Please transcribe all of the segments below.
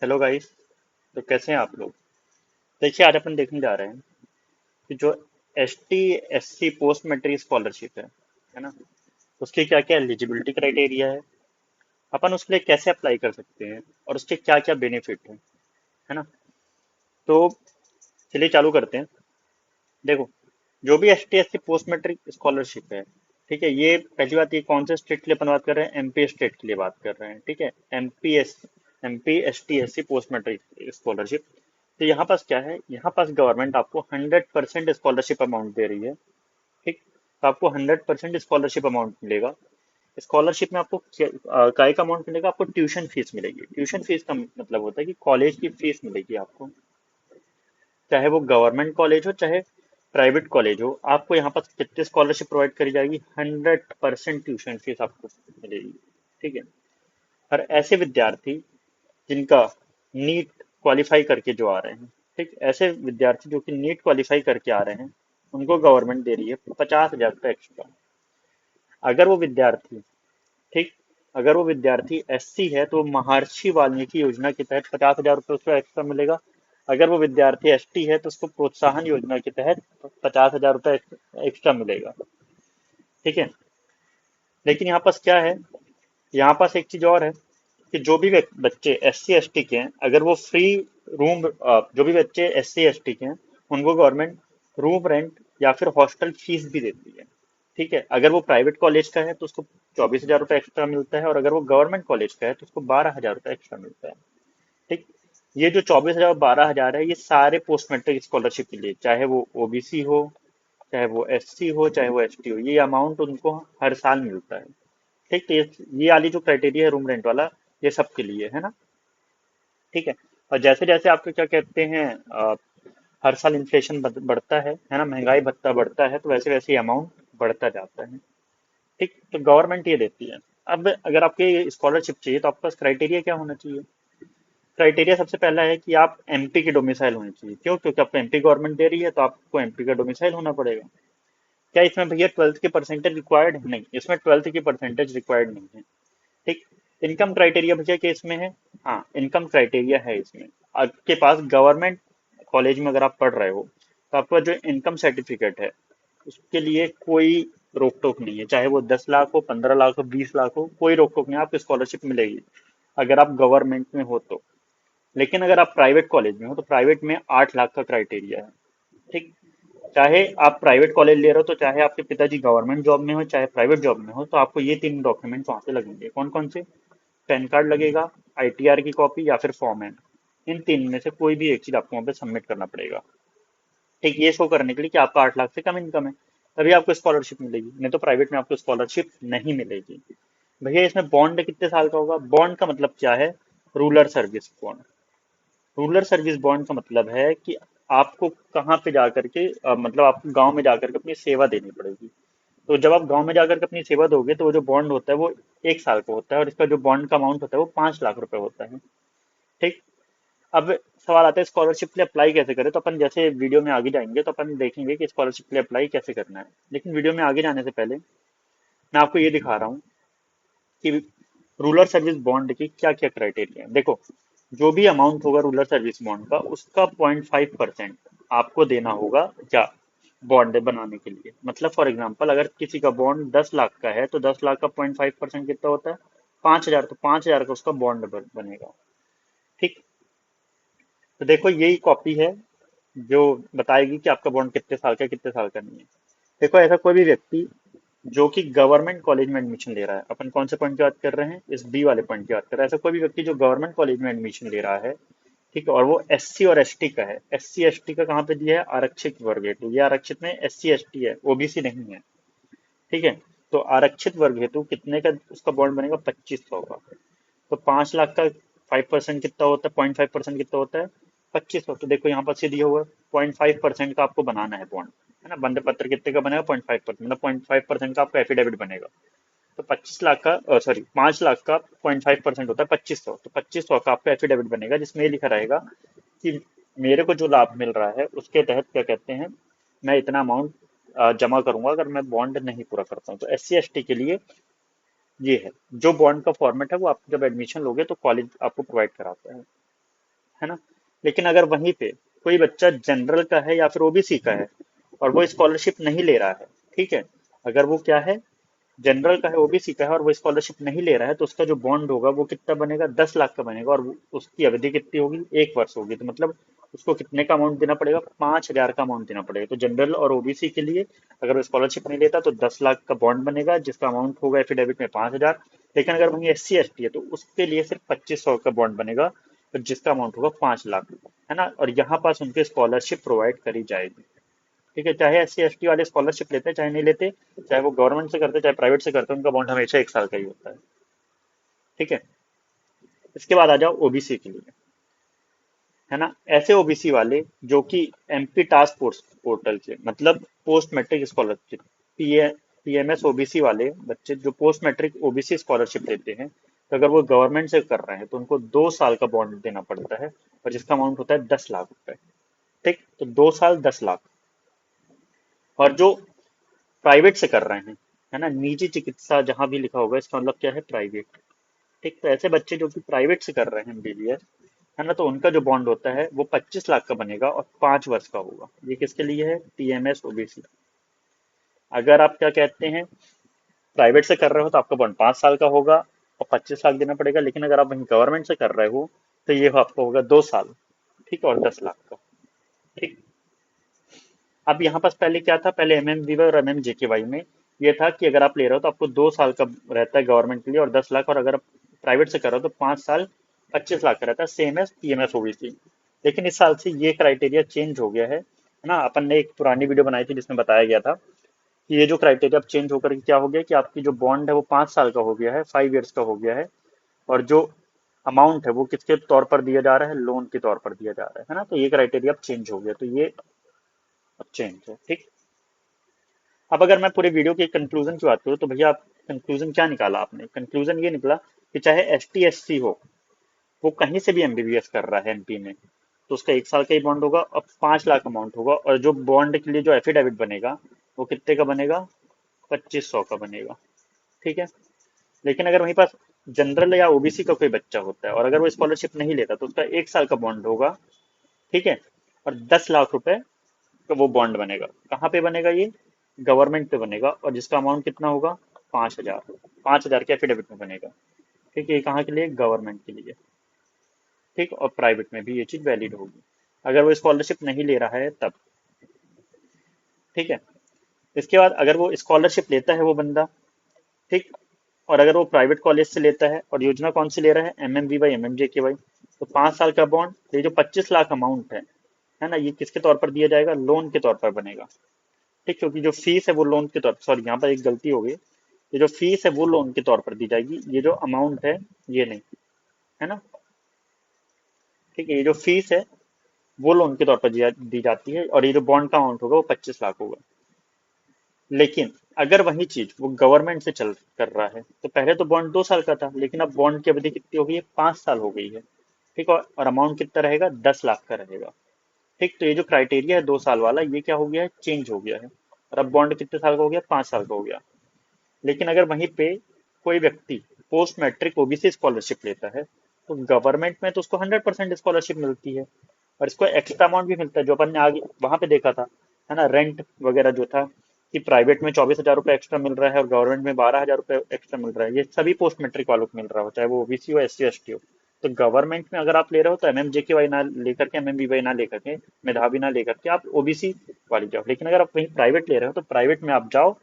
Hello guys. तो कैसे हैं आप लोग? देखिए, आज अपन देखने जा रहे हैं कि जो ST SC post matric scholarship है ना, उसकी क्या क्या एलिजिबिलिटी क्राइटेरिया है, अपन उसके लिए कैसे अप्लाई कर सकते हैं और उसके क्या क्या बेनिफिट है ना। तो चलिए चालू करते हैं। देखो, जो भी ST SC post matric scholarship है, ठीक है, ये पहली बात, ये कौन से स्टेट के लिए अपन बात कर रहे हैं? MP स्टेट के लिए बात कर रहे हैं, ठीक है। MP ST SC post matric scholarship. तो यहाँ पास क्या है, यहाँ पास गवर्नमेंट आपको 100% स्कॉलरशिप अमाउंट दे रही है, ठीक। तो आपको 100% स्कॉलरशिप अमाउंट मिलेगा। स्कॉलरशिप में आपको काय का अमाउंट मिलेगा? आपको ट्यूशन फीस मिलेगी। ट्यूशन फीस का मतलब होता है कि कॉलेज की फीस मिलेगी आपको, चाहे वो गवर्नमेंट कॉलेज हो चाहे प्राइवेट कॉलेज हो। आपको यहाँ पर कितनी स्कॉलरशिप प्रोवाइड करी जाएगी? 100% ट्यूशन फीस आपको मिलेगी, ठीक है। और ऐसे विद्यार्थी जिनका नीट क्वालिफाई करके जो आ रहे हैं, ठीक, ऐसे विद्यार्थी जो कि नीट क्वालिफाई करके आ रहे हैं, उनको गवर्नमेंट दे रही है 50,000 रुपये एक्स्ट्रा। अगर वो विद्यार्थी, ठीक, अगर वो विद्यार्थी SC है तो महर्षि वाल्मीकि योजना के तहत 50,000 रुपये उसको एक्स्ट्रा मिलेगा। अगर वो विद्यार्थी ST है तो उसको प्रोत्साहन योजना के तहत 50,000 रुपये एक्स्ट्रा मिलेगा, ठीक है। लेकिन यहाँ पास क्या है, यहाँ पास एक चीज और है कि जो भी बच्चे SC ST के हैं, अगर वो फ्री रूम, जो भी बच्चे SC ST के हैं, उनको गवर्नमेंट रूम रेंट या फिर हॉस्टल फीस भी देती है, ठीक है। अगर वो प्राइवेट कॉलेज का है तो उसको 24,000 रुपये एक्स्ट्रा मिलता है, और अगर वो गवर्नमेंट कॉलेज का है तो उसको 12,000 रुपये एक्स्ट्रा मिलता है, ठीक। ये जो 24,000 12,000 है, ये सारे पोस्ट मैट्रिक स्कॉलरशिप के लिए, चाहे वो OBC हो, चाहे वो SC हो, चाहे वो ST हो, ये अमाउंट उनको हर साल मिलता है, ठीक। तो ये वाली जो क्राइटेरिया है रूम रेंट वाला, ये सबके लिए है ना, ठीक है। और जैसे जैसे आपको क्या कहते हैं, हर साल इन्फ्लेशन बढ़ता है ना, महंगाई भत्ता बढ़ता है, तो वैसे वैसे अमाउंट बढ़ता जाता है, ठीक। तो गवर्नमेंट ये देती है। अब अगर आपके स्कॉलरशिप चाहिए तो आपके पास क्राइटेरिया क्या होना चाहिए? क्राइटेरिया सबसे पहला है कि आप MP के डोमिसाइल होने चाहिए। क्यों? क्योंकि आपको MP गवर्नमेंट दे रही है, तो आपको MP का डोमिसाइल होना पड़ेगा। क्या इसमें भैया 12th के परसेंटेज रिक्वायर्ड है? नहीं, इसमें 12th की परसेंटेज रिक्वायर्ड नहीं है, ठीक। इनकम क्राइटेरिया भैया के इसमें है? हाँ, इनकम क्राइटेरिया है इसमें। आपके पास गवर्नमेंट कॉलेज में अगर आप पढ़ रहे हो तो आपका जो इनकम सर्टिफिकेट है, उसके लिए कोई रोक टोक नहीं है, चाहे वो 10 लाख हो, 15 लाख हो, 20 लाख हो, कोई रोक टोक नहीं है, आपको स्कॉलरशिप मिलेगी अगर आप गवर्नमेंट में हो तो। लेकिन अगर आप प्राइवेट कॉलेज में हो तो प्राइवेट में 8 लाख का क्राइटेरिया है, ठीक। चाहे आप प्राइवेट कॉलेज ले रहे हो, तो चाहे आपके पिताजी गवर्नमेंट जॉब में हो चाहे प्राइवेट जॉब में हो, तो आपको ये 3 डॉक्यूमेंट वहां पे लगेंगे। कौन कौन से? पैन कार्ड लगेगा, ITR की कॉपी या फिर फॉर्म है। इन तीन में से कोई भी एक चीज आपको वहाँ पे सबमिट करना पड़ेगा, ठीक। ये शो करने के लिए कि आपका 8 लाख से कम इनकम है, तभी आपको स्कॉलरशिप मिलेगी, नहीं तो प्राइवेट में आपको स्कॉलरशिप नहीं मिलेगी। भैया इसमें बॉन्ड कितने साल का होगा? बॉन्ड का मतलब क्या है? Rural service bond. Rural service bond का मतलब है कि आपको कहाँ पे जाकर के, मतलब आपको गांव में जाकर के अपनी सेवा देनी पड़ेगी। तो जब आप गांव में जाकर के अपनी सेवा दोगे तो वो जो बॉन्ड होता है वो 1 साल का होता है, और इसका जो बॉन्ड का अमाउंट होता है वो 5 लाख रुपए होता है, ठीक। अब सवाल आता है स्कॉलरशिप के लिए अप्लाई कैसे करें। तो अपन जैसे वीडियो में आगे जाएंगे तो अपन देखेंगे कि स्कॉलरशिप के लिए अप्लाई कैसे करना है। लेकिन वीडियो में आगे जाने से पहले मैं आपको ये दिखा रहा हूँ कि रूरल सर्विस बॉन्ड की क्या क्या क्राइटेरिया है। देखो, जो भी अमाउंट होगा रूरल सर्विस बॉन्ड का, उसका 0.5% आपको देना होगा क्या, बॉन्ड बनाने के लिए। मतलब फॉर एग्जाम्पल, अगर किसी का बॉन्ड 10 लाख का है तो 10 लाख का 0.5% कितना होता है? 5,000। तो 5,000 का उसका बॉन्ड बनेगा, ठीक। तो देखो, यही कॉपी है जो बताएगी कि आपका बॉन्ड कितने साल का है, कितने साल का नहीं है। देखो, ऐसा कोई भी व्यक्ति जो कि गवर्नमेंट कॉलेज में एडमिशन ले रहा है, अपन कौन से पॉइंट की बात कर रहे हैं? इस B वाले पॉइंट की बात कर रहे हैं। ऐसा कोई भी व्यक्ति जो गवर्नमेंट कॉलेज में एडमिशन ले रहा है, ठीक है, और वो SC और ST का है। SC ST का कहाँ पे दिया है? आरक्षित वर्ग हेतु। ये आरक्षित में SC ST है, OBC नहीं है, ठीक है। तो आरक्षित वर्ग हेतु कितने का उसका बॉन्ड बनेगा? 2500 का। तो 5 लाख का 5% कितना होता है? 0.5% कितना होता है? 2500। तो देखो यहाँ पर से दिया हुआ है 0.5% का आपको बनाना है बॉन्ड, है ना। बंद पत्र कितने का बनेगा? 0.5%, मतलब 0.5% का आपका एफिडेविट बनेगा। तो 25 लाख का, सॉरी, 5 लाख का 0.5% होता है 2500। तो 2500 का आपका एफिडेविट बनेगा जिसमें ये लिखा रहेगा कि मेरे को जो लाभ मिल रहा है उसके तहत क्या कहते हैं, मैं इतना अमाउंट जमा करूंगा अगर मैं बॉन्ड नहीं पूरा करता हूँ। तो SC ST के लिए ये है। जो बॉन्ड का फॉर्मेट है वो आप जब एडमिशन लोगे तो कॉलेज आपको प्रोवाइड कराता है, है ना। लेकिन अगर वहीं पे कोई बच्चा जनरल का है या फिर ओबीसी का है और वो स्कॉलरशिप नहीं ले रहा है, ठीक है, अगर वो क्या है, जनरल का है, ओबीसी का है और वो स्कॉलरशिप नहीं ले रहा है, तो उसका जो बॉन्ड होगा वो कितना बनेगा, 10 लाख का बनेगा। और उसकी अवधि कितनी होगी, 1 वर्ष होगी। तो मतलब उसको कितने का अमाउंट देना पड़ेगा, 5,000 का अमाउंट देना पड़ेगा। तो जनरल और ओबीसी के लिए अगर वो स्कॉलरशिप नहीं लेता तो 10 लाख का बॉन्ड बनेगा, जिसका अमाउंट होगा एफिडेविट में 5,000। लेकिन अगर वहीं SC ST है तो उसके लिए सिर्फ 2500 का बॉन्ड बनेगा, तो जिसका अमाउंट होगा 5 लाख, है ना। और यहाँ पास उनके स्कॉलरशिप प्रोवाइड करी जाएगी। ठीक है, चाहे SC ST वाले स्कॉलरशिप लेते हैं चाहे नहीं लेते, चाहे वो गवर्नमेंट से करते हैं चाहे प्राइवेट से करते हैं, उनका बॉन्ड हमेशा 1 साल का ही होता है। ठीक है। इसके बाद आ जाओ ओबीसी के लिए, है ना। ऐसे ओबीसी वाले जो कि MP टास्क फोर्स पोर्टल से, मतलब post matric scholarship, PMS OBC वाले बच्चे जो पोस्ट मैट्रिक ओबीसी स्कॉलरशिप लेते हैं, तो अगर वो गवर्नमेंट से कर रहे हैं तो उनको 2 साल का बॉन्ड देना पड़ता है, और जिसका अमाउंट होता है 10 लाख रुपए। ठीक, तो 2 साल 10 लाख। और जो प्राइवेट से कर रहे हैं, है ना, निजी चिकित्सा जहां भी लिखा होगा इसका मतलब क्या है, प्राइवेट। ठीक, तो ऐसे बच्चे जो कि प्राइवेट से कर रहे हैं MBBS, है ना, तो उनका जो बॉन्ड होता है वो 25 लाख का बनेगा और 5 वर्ष का होगा। ये किसके लिए है, PMS ओबीसी। अगर आप क्या कहते हैं, प्राइवेट से कर रहे हो तो आपका बॉन्ड 5 साल का होगा और 25 लाख देना पड़ेगा। लेकिन अगर आप वहीं गवर्नमेंट से कर रहे हो तो ये आपका होगा 2 साल, ठीक, और 10 लाख का। ठीक। अब यहाँ पास पहले क्या था, पहले MMVY और MMJKY में ये था कि अगर आप ले रहे हो तो आपको 2 साल का रहता है गवर्नमेंट के लिए और 10 लाख, और अगर आप प्राइवेट से कर रहे हो तो 5 साल 25 लाख का रहता है, सेम एज PMS ओबीसी। लेकिन इस साल से ये क्राइटेरिया चेंज हो गया है ना। अपन ने एक पुरानी वीडियो बनाई थी जिसमें बताया गया था कि ये जो क्राइटेरिया अब चेंज होकर के क्या हो गया कि आपकी जो बॉन्ड है वो 5 साल का हो गया है, 5 ईयर्स का हो गया है। और जो अमाउंट है वो किसके तौर पर दिया जा रहा है, लोन के तौर पर दिया जा रहा है ना। तो ये क्राइटेरिया अब चेंज हो गया, तो ये अब चेंज है। ठीक। अब अगर मैं पूरे वीडियो के कंक्लूजन की बात करूँ तो भैया आप कंक्लूजन क्या निकाला आपने, कंक्लूजन ये निकला कि चाहे ST SC हो, वो कहीं से भी MBBS कर रहा है MP में, तो उसका 1 साल का ही बॉन्ड होगा और 5 लाख अमाउंट होगा। और जो बॉन्ड के लिए जो एफिडेविट बनेगा वो कितने का बनेगा, 2500 का बनेगा। ठीक है। लेकिन अगर वहीं पास जनरल या ओबीसी का कोई बच्चा होता है और अगर वो स्कॉलरशिप नहीं लेता तो उसका 1 साल का बॉन्ड होगा, ठीक है, और 10 लाख रुपए का वो बॉन्ड बनेगा। कहाँ पे बनेगा ये, गवर्नमेंट पे बनेगा, और जिसका अमाउंट कितना होगा, 5,000, 5,000 के एफिडेविट में बनेगा। ठीक है, ये कहाँ के लिए, गवर्नमेंट के लिए। ठीक, और प्राइवेट में भी ये चीज वैलिड होगी अगर वो स्कॉलरशिप नहीं ले रहा है तब। ठीक है। इसके बाद अगर वो स्कॉलरशिप लेता है वो बंदा, ठीक, और अगर वो प्राइवेट कॉलेज से लेता है और योजना कौन सी ले रहा है, MMVY MMJKY, तो 5 साल का बॉन्ड, ये जो 25 लाख अमाउंट है ना, ये किसके तौर पर दिया जाएगा, लोन के तौर पर बनेगा। ठीक, क्योंकि जो फीस है वो लोन के तौर पर, सॉरी यहाँ पर एक गलती हो गई, ये जो फीस है वो लोन के तौर पर दी जाएगी, ये जो अमाउंट है ये नहीं, है ना। ठीक है, ये जो फीस है वो लोन के तौर पर दी जाती है, और ये जो बॉन्ड का अमाउंट होगा वो 25 लाख होगा। लेकिन अगर वही चीज वो गवर्नमेंट से चल कर रहा है तो पहले तो बॉन्ड 2 साल का था, लेकिन अब बॉन्ड की अवधि कितनी हो गई है, 5 साल हो गई है। ठीक, और अमाउंट कितना रहेगा, 10 लाख का रहेगा। ठीक, तो ये जो क्राइटेरिया है 2 साल वाला ये क्या हो गया है, चेंज हो गया है, और अब बॉन्ड कितने साल का हो गया, 5 साल का हो गया। लेकिन अगर वहीं पे कोई व्यक्ति पोस्ट मैट्रिक ओबीसी स्कॉलरशिप लेता है तो गवर्नमेंट में तो उसको 100% स्कॉलरशिप मिलती है, और इसको एक्स्ट्रा अमाउंट भी मिलता है जो अपन ने आगे वहां पे देखा था, है ना, रेंट वगैरह जो था कि प्राइवेट में 24,000 रुपये एक्स्ट्रा मिल रहा है और गवर्नमेंट में 12,000 रुपये एक्स्ट्रा मिल रहा है। ये सभी पोस्ट मैट्रिक वालों को मिल रहा हो, चाहे वो ओबीसी हो, SC ST हो। तो गवर्नमेंट में अगर आप ले रहे हो तो MMJKY ना लेकर के, MMVY ना लेकर के, मेधावी ना लेकर के आप ओबीसी वाली जाओ। लेकिन अगर आप वहीं प्राइवेट ले रहे हो तो प्राइवेट में आप जाओ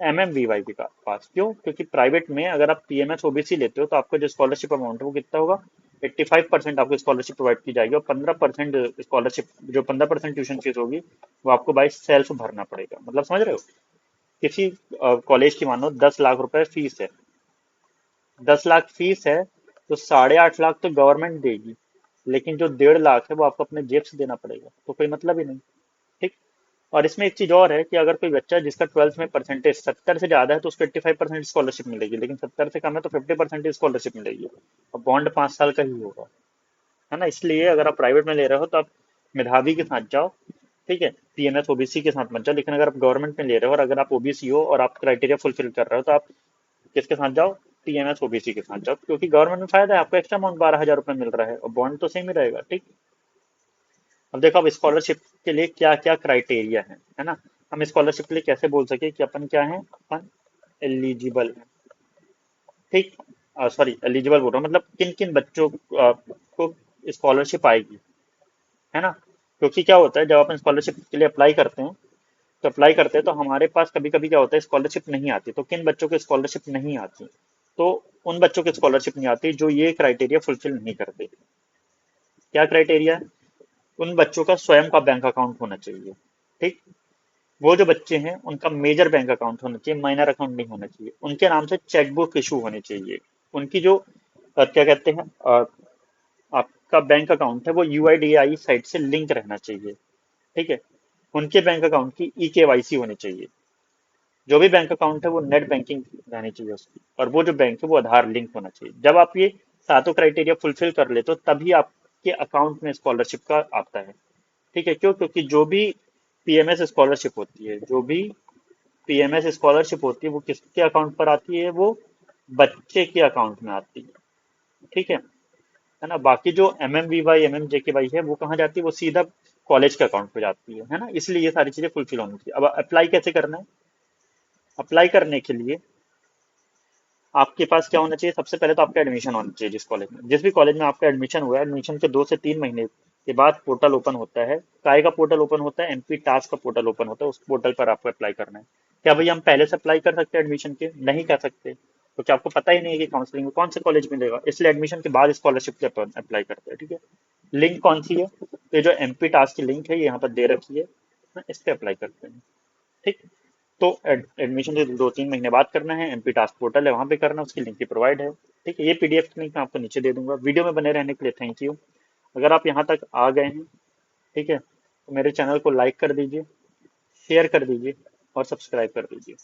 MMVY के पास। क्यों, क्योंकि प्राइवेट में अगर आप PMS ओबीसी लेते हो तो आपका जो स्कॉलरशिप अमाउंट है वो कितना होगा, 85% आपको स्कॉलरशिप प्रोवाइड की जाएगी, और 15% स्कॉलरशिप, जो 15% ट्यूशन फीस होगी वो आपको बाई सेल्फ भरना पड़ेगा। मतलब समझ रहे हो, किसी कॉलेज की मानो 10 लाख रुपए फीस है, 10 लाख फीस है, तो 8.5 लाख तो गवर्नमेंट देगी, लेकिन जो 1.5 लाख है वो आपको अपने जेब से देना पड़ेगा, तो कोई मतलब ही नहीं। ठीक। और इसमें एक चीज और है कि अगर कोई बच्चा जिसका 12th में परसेंटेज 70 से ज्यादा है तो उसको 85% स्कॉलरशिप मिलेगी, लेकिन 70 से कम है तो 50% स्कॉलरशिप मिलेगी, और बॉन्ड 5 साल का ही होगा, है ना। इसलिए अगर आप प्राइवेट में ले रहे हो तो आप मेधावी के साथ जाओ, ठीक है, PMS ओबीसी के साथ मत जाओ। लेकिन अगर आप गवर्नमेंट में ले रहे हो और अगर आप ओबीसी हो और आप क्राइटेरिया फुलफिल कर रहे हो तो आप किसके साथ जाओ, टीएमएस ओबीसी के साथ जाओ, क्योंकि गवर्नमेंट में फायदा है, आपको एक्स्ट्रा अमाउंट 12,000 रुपये मिल रहा है और बॉन्ड तो सेम ही रहेगा। ठीक। अब देखो, अब स्कॉलरशिप के लिए क्या क्या क्राइटेरिया है ना। हम स्कॉलरशिप के लिए कैसे बोल सके कि अपन क्या है, अपन एलिजिबल है। ठीक। सॉरी, एलिजिबल बोल रहा हूँ, मतलब किन किन बच्चों को स्कॉलरशिप आएगी, है ना। क्योंकि क्या होता है, जब अपन स्कॉलरशिप के लिए अप्लाई करते हैं, तो अप्लाई करते हैं तो हमारे पास कभी कभी क्या होता है, स्कॉलरशिप नहीं आती। तो किन बच्चों को स्कॉलरशिप नहीं आती, तो उन बच्चों की स्कॉलरशिप नहीं आती जो ये क्राइटेरिया फुलफिल नहीं करते। क्या क्राइटेरिया है, उन बच्चों का स्वयं का बैंक अकाउंट होना चाहिए। ठीक। वो जो बच्चे हैं उनका मेजर बैंक अकाउंट होना चाहिए, माइनर अकाउंट नहीं होना चाहिए। उनके नाम से चेकबुक इशू होनी चाहिए। उनकी जो क्या कहते हैं, आपका बैंक अकाउंट है वो यूआईडीआई साइट से लिंक रहना चाहिए। ठीक है। उनके बैंक अकाउंट की ई केवाईसी होनी चाहिए। जो भी बैंक अकाउंट है वो नेट बैंकिंग रहनी चाहिए उसकी, और वो जो बैंक है वो आधार लिंक होना चाहिए। जब आप ये सातों क्राइटेरिया फुलफिल कर ले तो तभी आपके अकाउंट में स्कॉलरशिप का आता है। ठीक है। क्यों, क्योंकि जो भी पीएमएस स्कॉलरशिप होती है, जो भी पीएमएस स्कॉलरशिप होती है, वो किसके अकाउंट पर आती है, वो बच्चे के अकाउंट में आती है। ठीक है ना। बाकी जो एमएमवीवाई एमएमजेकेवाई है वो कहाँ जाती है, वो सीधा कॉलेज के अकाउंट पे जाती है ना। इसलिए ये सारी चीजें फुलफिल होनी चाहिए। अब अप्लाई कैसे करना है, अप्लाई करने के लिए आपके पास क्या होना चाहिए, सबसे पहले तो आपका एडमिशन होना चाहिए। जिस कॉलेज में, जिस भी कॉलेज में आपका एडमिशन हुआ है, एडमिशन के 2 से 3 महीने के बाद पोर्टल ओपन होता है। काय का पोर्टल ओपन होता है, एमपी टास्क का पोर्टल ओपन होता है। उस पोर्टल पर आपको अप्लाई करना है। क्या भैया हम पहले से अप्लाई कर सकते हैं एडमिशन के, नहीं कर सकते, क्योंकि आपको पता ही नहीं है कि काउंसलिंग में कौन से कॉलेज मिलेगा। इसलिए एडमिशन के बाद स्कॉलरशिप के अप्लाई करते हैं। ठीक है। लिंक कौन सी है, तो ये जो एमपी टास्क की लिंक है ये यहाँ पर दे रखी है ना, इस पे अप्लाई करते हैं। ठीक। तो एडमिशन से 2-3 महीने बाद करना है। एमपी टास्क पोर्टल है, वहां पे करना, उसकी लिंक भी प्रोवाइड है। ठीक है। ये पीडीएफ लिंक मैं आपको नीचे दे दूंगा। वीडियो में बने रहने के लिए थैंक यू। अगर आप यहाँ तक आ गए हैं, ठीक है, तो मेरे चैनल को लाइक कर दीजिए, शेयर कर दीजिए और सब्सक्राइब कर दीजिए।